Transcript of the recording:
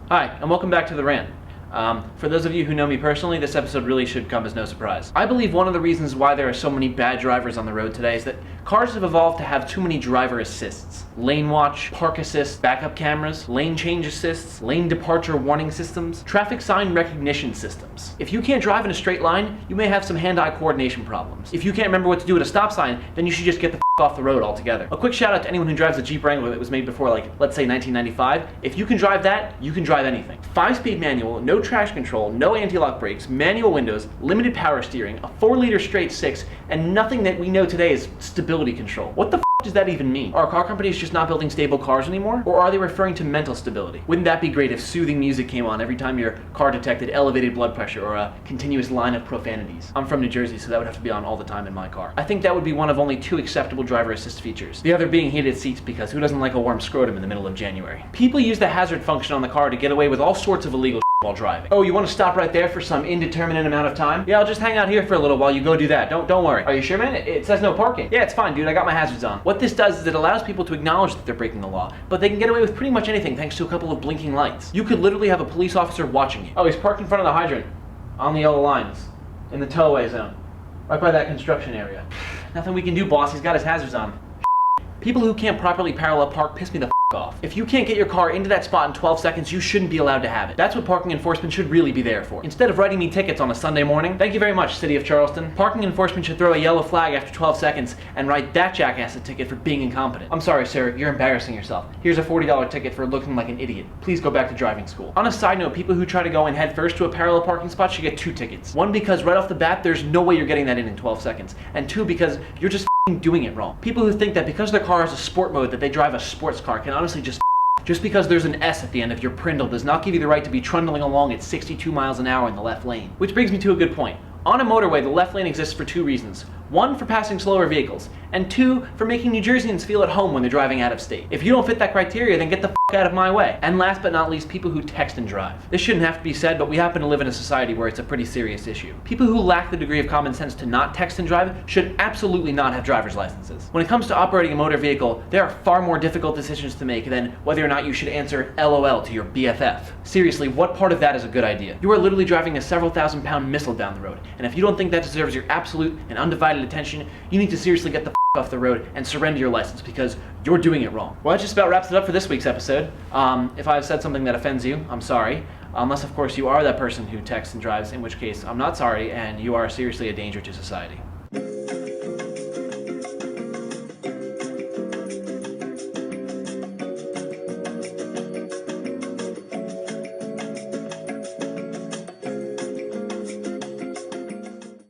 Hi, and welcome back to the Rant. For those of you who know me personally, this episode really should come as no surprise. I believe one of the reasons why there are so many bad drivers on the road today is that cars have evolved to have too many driver assists. Lane watch, park assist, backup cameras, lane change assists, lane departure warning systems, traffic sign recognition systems. If you can't drive in a straight line, you may have some hand-eye coordination problems. If you can't remember what to do at a stop sign, then you should just get the off the road altogether. A quick shout out to anyone who drives a Jeep Wrangler that was made before, like, let's say 1995. If you can drive that, you can drive anything. 5-speed manual, no traction control, no anti-lock brakes, manual windows, limited power steering, a 4-liter straight 6, and nothing that we know today is stability control. What the does that even mean? Are car companies just not building stable cars anymore? Or are they referring to mental stability? Wouldn't that be great if soothing music came on every time your car detected elevated blood pressure or a continuous line of profanities? I'm from New Jersey, so that would have to be on all the time in my car. I think that would be one of only 2 acceptable driver assist features. The other being heated seats, because who doesn't like a warm scrotum in the middle of January? People use the hazard function on the car to get away with all sorts of illegal while driving. Oh, you want to stop right there for some indeterminate amount of time? Yeah, I'll just hang out here for a little while you go do that. Don't worry. Are you sure, man? It says no parking. Yeah, it's fine, dude. I got my hazards on. What this does is it allows people to acknowledge that they're breaking the law, but they can get away with pretty much anything thanks to a couple of blinking lights. You could literally have a police officer watching you. Oh, he's parked in front of the hydrant on the yellow lines in the tow-away zone, right by that construction area. Nothing we can do, boss. He's got his hazards on. People who can't properly parallel park piss me the off. If you can't get your car into that spot in 12 seconds, you shouldn't be allowed to have it. That's what parking enforcement should really be there for. Instead of writing me tickets on a Sunday morning, thank you very much, City of Charleston. Parking enforcement should throw a yellow flag after 12 seconds and write that jackass a ticket for being incompetent. I'm sorry, sir, you're embarrassing yourself. Here's a $40 ticket for looking like an idiot. Please go back to driving school. On a side note, people who try to go in head first to a parallel parking spot should get 2 tickets. 1, because right off the bat, there's no way you're getting that in 12 seconds. And 2, because you're just doing it wrong. People who think that because their car has a sport mode that they drive a sports car can honestly just because there's an S at the end of your Prindle does not give you the right to be trundling along at 62 miles an hour in the left lane. Which brings me to a good point. On a motorway, the left lane exists for 2 reasons. 1, for passing slower vehicles, and 2, for making New Jerseyans feel at home when they're driving out of state. If you don't fit that criteria, then get the out of my way. And last but not least, people who text and drive. This shouldn't have to be said, but we happen to live in a society where it's a pretty serious issue. People who lack the degree of common sense to not text and drive should absolutely not have driver's licenses. When it comes to operating a motor vehicle, there are far more difficult decisions to make than whether or not you should answer LOL to your BFF. Seriously, what part of that is a good idea? You are literally driving a several thousand-pound missile down the road, and if you don't think that deserves your absolute and undivided attention, you need to seriously get the off the road and surrender your license, because you're doing it wrong. Well, that just about wraps it up for this week's episode. If I've said something that offends you, I'm sorry. Unless, of course, you are that person who texts and drives, in which case I'm not sorry, and you are seriously a danger to society.